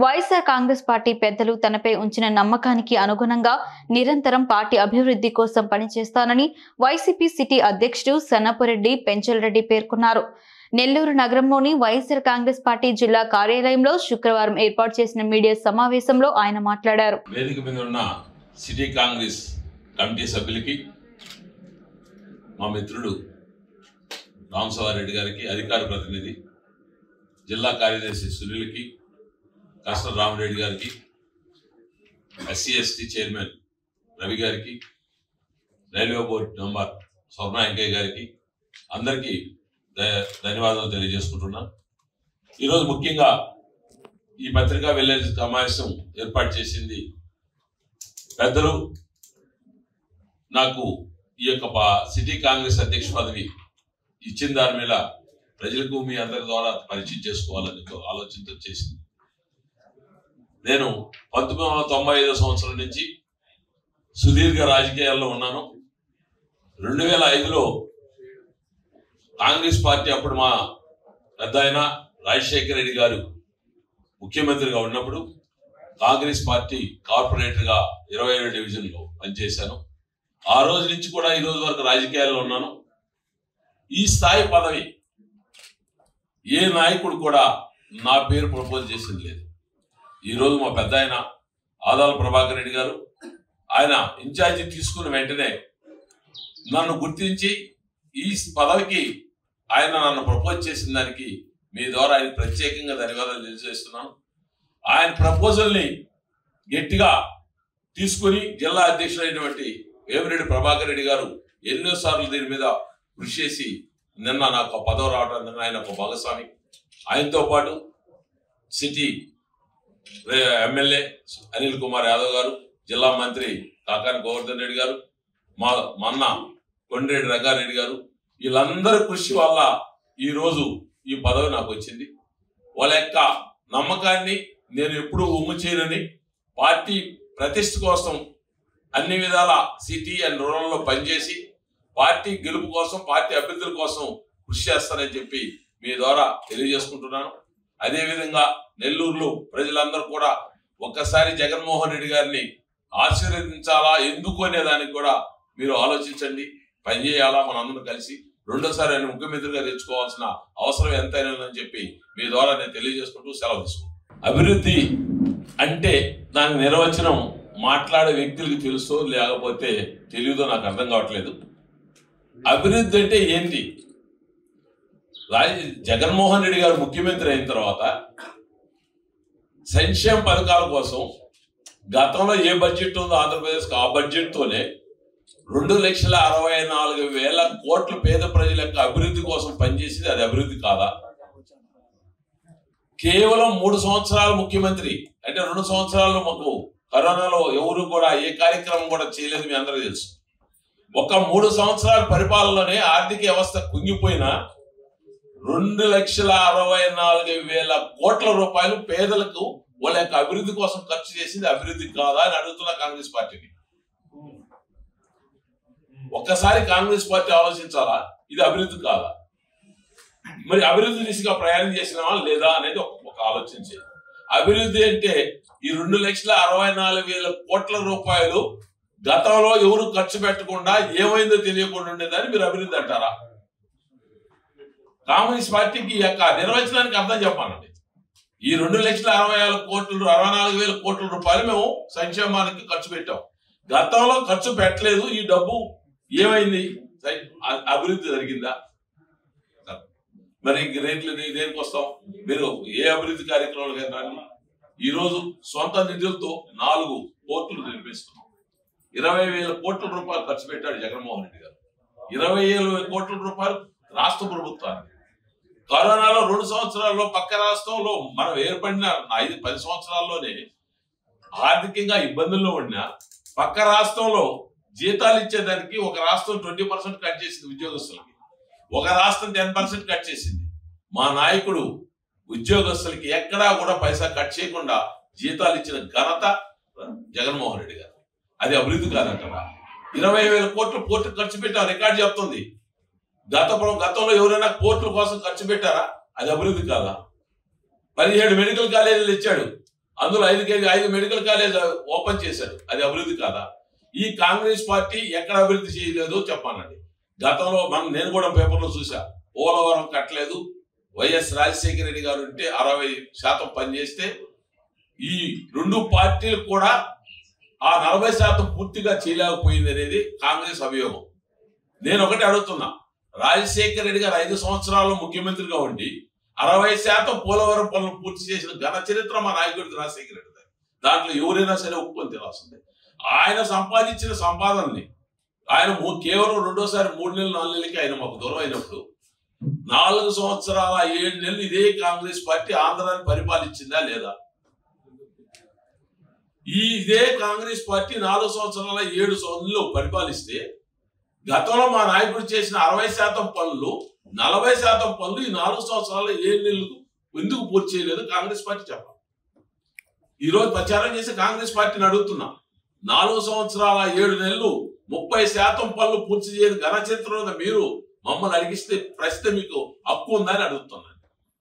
YSR Congress party పెద్దలు తనపై ఉంచిన నమ్మకానికి అనుగుణంగా నిరంతరం పార్టీ అభివృద్ధి కోసం పనిచేస్తానని వైసీపీ సిటీ అధ్యక్షుడు సన్నపురెడ్డి పెంచలరెడ్డి పేర్కొన్నారు. నెల్లూరు నగరంలోని వైఎస్ఆర్ కాంగ్రెస్ పార్టీ జిల్లా కార్యాలయంలో శుక్రవారం ఏర్పాటు చేసిన మీడియా సమావేశంలో ఆయన మాట్లాడారు. వేదిక మీద ఉన్న సిటీ కాంగ్రెస్ కమిటీ సభ్యులకి, మా మిత్రుడు రామసవారెడ్డి గారికి, అధికార ప్రతినిధి జిల్లా కార్యదర్శి సునీల్కి, కస్టర్ రామరెడ్డి గారికి, SC/ST చైర్మన్ రవి గారికి, రైల్వే బోర్డు మెంబర్ స్వర్ణాంకయ్య గారికి అందరికీ ధన్యవాదాలు తెలియజేసుకుంటున్నాను. ఈరోజు ముఖ్యంగా ఈ పత్రికా విలేజ్ సమావేశం ఏర్పాటు చేసింది పెద్దలు. నాకు ఈ యొక్క సిటీ కాంగ్రెస్ అధ్యక్ష పదవి ఇచ్చిన దాని మీద ప్రజలకు మీ అందరి ద్వారా పరిచయం చేసుకోవాలని ఆలోచనతో చేసింది. నేను 1995 సంవత్సరం నుంచి సుదీర్ఘ రాజకీయాల్లో ఉన్నాను. 2005లో కాంగ్రెస్ పార్టీ, అప్పుడు మా పెద్ద ఆయన రాజశేఖర రెడ్డి గారు ముఖ్యమంత్రిగా ఉన్నప్పుడు కాంగ్రెస్ పార్టీ కార్పొరేటర్గా 27 డివిజన్లో పనిచేశాను. ఆ రోజు నుంచి కూడా ఈ రోజు వరకు రాజకీయాల్లో ఉన్నాను. ఈ స్థాయి పదవి ఏ నాయకుడు కూడా నా పేరు ప్రపోజ్ చేసింది లేదు. ఈరోజు మా పెద్ద ఆయన ఆదాల ప్రభాకర్ రెడ్డి గారు, ఆయన ఇన్ఛార్జి తీసుకున్న వెంటనే నన్ను గుర్తించి ఈ పదవికి ఆయన నన్ను ప్రపోజ్ చేసిన దానికి మీ ద్వారా ఆయన ప్రత్యేకంగా ధన్యవాదాలు తెలియజేస్తున్నాను. ఆయన ప్రపోజల్ని గట్టిగా తీసుకుని జిల్లా అధ్యక్షుడైనటువంటి వేమిరెడ్డి ప్రభాకర్ రెడ్డి గారు ఎన్నోసార్లు దీని మీద కృషి చేసి నిన్న నాకు పదవి రావడం, ఆయన ఒక భాగస్వామి. ఆయనతో పాటు సిటీ ఎమ్మెల్యే అనిల్ కుమార్ యాదవ్ గారు, జిల్లా మంత్రి కాకాని గోవర్ధన్ రెడ్డి గారు, మా అన్న కొండ్రెడ్డి రంగారెడ్డి గారు, వీళ్ళందరి కృషి వల్ల ఈరోజు ఈ పదవి నాకు వచ్చింది. వాళ్ళ యొక్క నమ్మకాన్ని నేను ఎప్పుడూ ఒమ్ము చేయనని, పార్టీ ప్రతిష్ఠ కోసం అన్ని విధాల సిటీ అండ్ రూరల్లో పనిచేసి పార్టీ గెలుపు కోసం, పార్టీ అభ్యర్థుల కోసం కృషి చేస్తానని చెప్పి మీ ద్వారా తెలియజేసుకుంటున్నాను. అదేవిధంగా నెల్లూరులో ప్రజలందరూ కూడా ఒక్కసారి జగన్మోహన్ రెడ్డి గారిని ఆశీర్వదించాలా, ఎందుకు అనే దానికి కూడా మీరు ఆలోచించండి. పనిచేయాలా మనందరం కలిసి. రెండోసారి ఆయన ముఖ్యమంత్రిగా తెచ్చుకోవాల్సిన అవసరం ఎంతైనా అని చెప్పి మీ ద్వారా నేను తెలియజేసుకుంటూ సెలవు తీసుకుంటాను. అభివృద్ధి అంటే దాని నిర్వచనం మాట్లాడే వ్యక్తులకి తెలుసో లేకపోతే తెలియదో నాకు అర్థం కావట్లేదు. అభివృద్ధి అంటే ఏంటి? జగన్మోహన్ రెడ్డి గారు ముఖ్యమంత్రి అయిన తర్వాత సంక్షేమ పథకాల కోసం గతంలో ఏ బడ్జెట్ ఉందో ఆంధ్రప్రదేశ్కి ఆ బడ్జెట్తోనే 2,64,000 కోట్ల పేద ప్రజల యొక్క అభివృద్ధి కోసం పనిచేసింది. అది అభివృద్ధి కాదా? కేవలం 3 సంవత్సరాలు ముఖ్యమంత్రి అంటే 2 సంవత్సరాలు మాకు కరోనాలో ఎవరు కూడా ఏ కార్యక్రమం కూడా చేయలేదు, మీ అందరికీ తెలుసు. ఒక 3 సంవత్సరాల పరిపాలనలోనే ఆర్థిక వ్యవస్థ కుంగిపోయిన 2,64,000 కోట్ల రూపాయలు పేదలకు వాళ్ళ యొక్క అభివృద్ధి కోసం ఖర్చు చేసింది అభివృద్ధి కాదా అని అడుగుతున్న కాంగ్రెస్ పార్టీని. ఒక్కసారి కాంగ్రెస్ పార్టీ ఆలోచించాలా, ఇది అభివృద్ధి కాదా? మరి అభివృద్ధి దిశగా ప్రయాణం చేసినావా లేదా అనేది ఒక ఆలోచించే. అభివృద్ధి అంటే ఈ 2,64,000 కోట్ల రూపాయలు గతంలో ఎవరు ఖర్చు పెట్టకుండా ఏమైందో తెలియకుండా ఉండేదాన్ని మీరు అభివృద్ధి అంటారా? కాంగ్రెస్ పార్టీకి ఈ యొక్క నిర్వచనానికి అర్థం చెప్పాలండి. ఈ 2,64,000 కోట్ల రూపాయలు మేము సంక్షేమానికి ఖర్చు పెట్టాం. గతంలో ఖర్చు పెట్టలేదు. ఈ డబ్బు ఏమైంది? అభివృద్ధి జరిగిందా? మరి రేట్లు దేనికి వస్తాం? మీరు ఏ అభివృద్ధి కార్యక్రమాలు ఈరోజు సొంత నిధులతో 4 పోర్టులు నిర్మిస్తున్నాం. 20,000 కోట్ల రూపాయలు ఖర్చు పెట్టాడు జగన్మోహన్ రెడ్డి గారు. 20,000 కోట్ల రూపాయలు రాష్ట్ర ప్రభుత్వానికి. కరోనాలో 2 సంవత్సరాల్లో పక్క రాష్ట్రంలో మనం ఏర్పడిన 5-10 సంవత్సరాల్లోనే ఆర్థికంగా ఇబ్బందుల్లో ఉన్న పక్క రాష్ట్రంలో జీతాలు ఇచ్చేదానికి ఒక రాష్ట్రం 20% కట్ చేసింది ఉద్యోగస్తులకి, ఒక రాష్ట్రం 10% కట్ చేసింది. మా నాయకుడు ఉద్యోగస్తులకి ఎక్కడా కూడా పైసా కట్ చేయకుండా జీతాలు ఇచ్చిన ఘనత జగన్మోహన్ రెడ్డి గారు. అది అభివృద్ధి కాదంటారా? 20,000 కోట్లు పోర్టు ఖర్చు పెట్టాం, రికార్డు చెప్తుంది. గతంలో ఎవరైనా కోర్టుల కోసం ఖర్చు పెట్టారా? అది అభివృద్ధి కాదా? 17 మెడికల్ కాలేజీలు ఇచ్చాడు. అందులో 5 మెడికల్ కాలేజ్ ఓపెన్ చేశాడు. అది అభివృద్ధి కాదా? ఈ కాంగ్రెస్ పార్టీ ఎక్కడ అభివృద్ధి చేయలేదో చెప్పానండి. గతంలో నేను కూడా పేపర్లో చూసా, పోలవరం కట్టలేదు. వైఎస్ రాజశేఖర రెడ్డి గారు ఉంటే 60% పనిచేస్తే ఈ 2 పార్టీలు కూడా ఆ 40% పూర్తిగా చేయలేకపోయింది అనేది కాంగ్రెస్ అభియోగం. నేను ఒకటి అడుగుతున్నా, రాజశేఖర రెడ్డి గారు 5 సంవత్సరాలు ముఖ్యమంత్రిగా ఉండి 60% పోలవరం పనులు పూర్తి చేసిన ఘన చరిత్ర మా నాయకుడి రాజశేఖర రెడ్డి గారు. దాంట్లో ఎవరైనా సరే ఒప్పుకొని తెలాల్సిందే. ఆయన సంపాదించిన సంపాదనని ఆయన కేవలం రెండోసారి 3 నెలలు 4 నెలలకి ఆయన మాకు దూరం అయినప్పుడు 4 సంవత్సరాల 7 నెలలు ఇదే కాంగ్రెస్ పార్టీ ఆంధ్రాన్ని పరిపాలించిందా లేదా? ఇదే కాంగ్రెస్ పార్టీ 4 సంవత్సరాల 7 నెలలు పరిపాలిస్తే గతంలో మా నాయకుడు చేసిన 60% పనులు 40% పనులు ఈ 4 సంవత్సరాల 7 నెలలకు ఎందుకు పూర్తి చేయలేదు కాంగ్రెస్ పార్టీ చెప్పాలి. ఈరోజు ప్రచారం చేసి కాంగ్రెస్ పార్టీని అడుగుతున్నా, 4 సంవత్సరాల 7 నెలలు 30% పనులు పూర్తి చేయని ఘన చరిత్ర మీరు మమ్మల్ని అడిగిస్తే ప్రశ్న మీకు హక్కు ఉందని అడుగుతున్నా.